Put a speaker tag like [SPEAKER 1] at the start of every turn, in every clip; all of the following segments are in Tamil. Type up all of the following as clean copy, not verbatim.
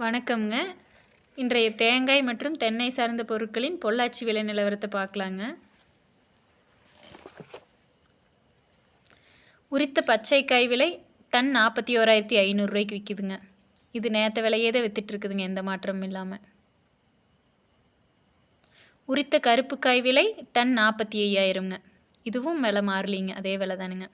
[SPEAKER 1] வணக்கம்ங்க. இன்றைய தேங்காய் மற்றும் தென்னை சார்ந்த பொருட்களின் பொள்ளாச்சி விலை நிலவரத்தை பார்க்கலாங்க. உரித்த பச்சைக்காய் விலை டன் 41,500 ரூபாய்க்கு விற்கிதுங்க. இது நேற்று விலையே தான் விற்றுட்டுருக்குதுங்க, எந்த மாற்றமும் இல்லாமல். உரித்த கருப்புக்காய் விலை டன் 45,000ங்க. இதுவும் விலை மாறலிங்க, அதே விலை தானுங்க.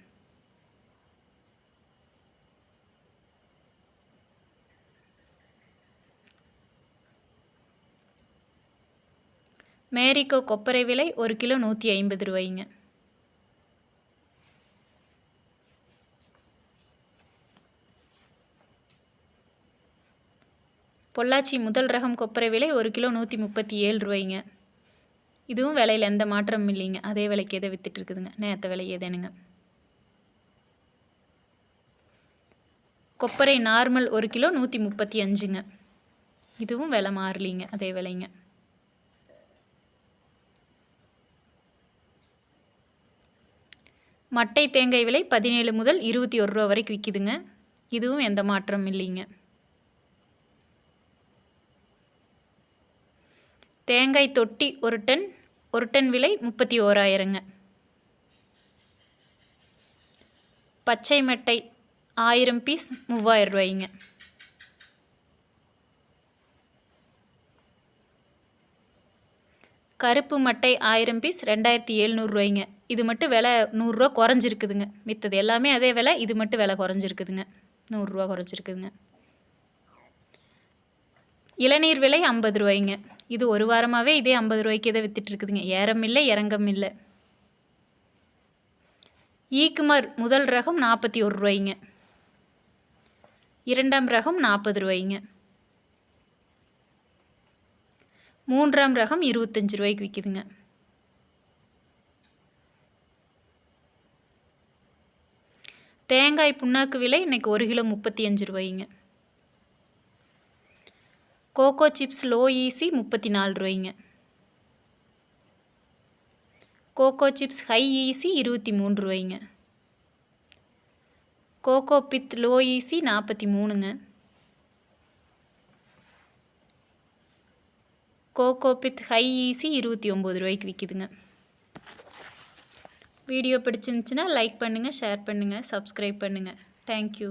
[SPEAKER 1] மேரிகோ கொப்பரை விலை 1 கிலோ 150 ரூபாய்ங்க. பொள்ளாச்சி முதல் ரகம் கொப்பரை விலை 1 கிலோ 137 ரூபாய்ங்க. இதுவும் விலையில் எந்த மாற்றமும் இல்லைங்க, அதே விலைக்கு எதை விற்றுட்டுருக்குதுங்க, நேற்று விலையே தானுங்க. கொப்பரை நார்மல் 1 கிலோ 135ங்க. இதுவும் விலை மாறலிங்க, அதே விலைங்க. மட்டை தேங்காய் விலை 17 முதல் 21 ரூபா வரைக்கும் விற்கிதுங்க. இதுவும் எந்த மாற்றமும் இல்லைங்க. தேங்காய் தொட்டி ஒரு டன் விலை 31,000ங்க. பச்சை மட்டை 1000 பீஸ் 3000 ரூபாய்ங்க. கருப்பு மட்டை 1000 பீஸ் 2700 ரூபாய்ங்க. இது மட்டும் விலை 100 ரூபா குறைஞ்சிருக்குதுங்க. மித்தது எல்லாமே அதே விலை, இது மட்டும் விலை குறைஞ்சிருக்குதுங்க, 100 ரூபா குறைஞ்சிருக்குதுங்க. இளநீர் விலை 50 ரூபாய்ங்க. இது ஒரு வாரமாகவே இதே 50 ரூபாய்க்கு தான் விற்றுட்டுருக்குதுங்க, ஏறம் இல்லை இறங்கம் இல்லை. ஈக்குமார் முதல் ரகம் 41 ரூபாய்ங்க. இரண்டாம் ரகம் 40 ரூபாய்ங்க. மூன்றாம் ரகம் 25 ரூபாய்க்கு விற்கிதுங்க. தேங்காய் புண்ணாக்கு விலை இன்றைக்கி 1 கிலோ 35 ரூபாய்ங்க. கோகோ சிப்ஸ் லோ ஈசி 34 ரூபாய்ங்க. கோகோ சிப்ஸ் ஹை ஈசி 23 ரூபாய்ங்க. கோகோ பித் லோ ஈசி 43ங்க. கோகோ பித் ஹை ஈசி 29 ரூபாய்க்கு விற்கிதுங்க. வீடியோ பிடிச்சிருந்துச்சுன்னா லைக் பண்ணுங்கள், ஷேர் பண்ணுங்கள், சப்ஸ்கிரைப் பண்ணுங்கள். தேங்க்யூ.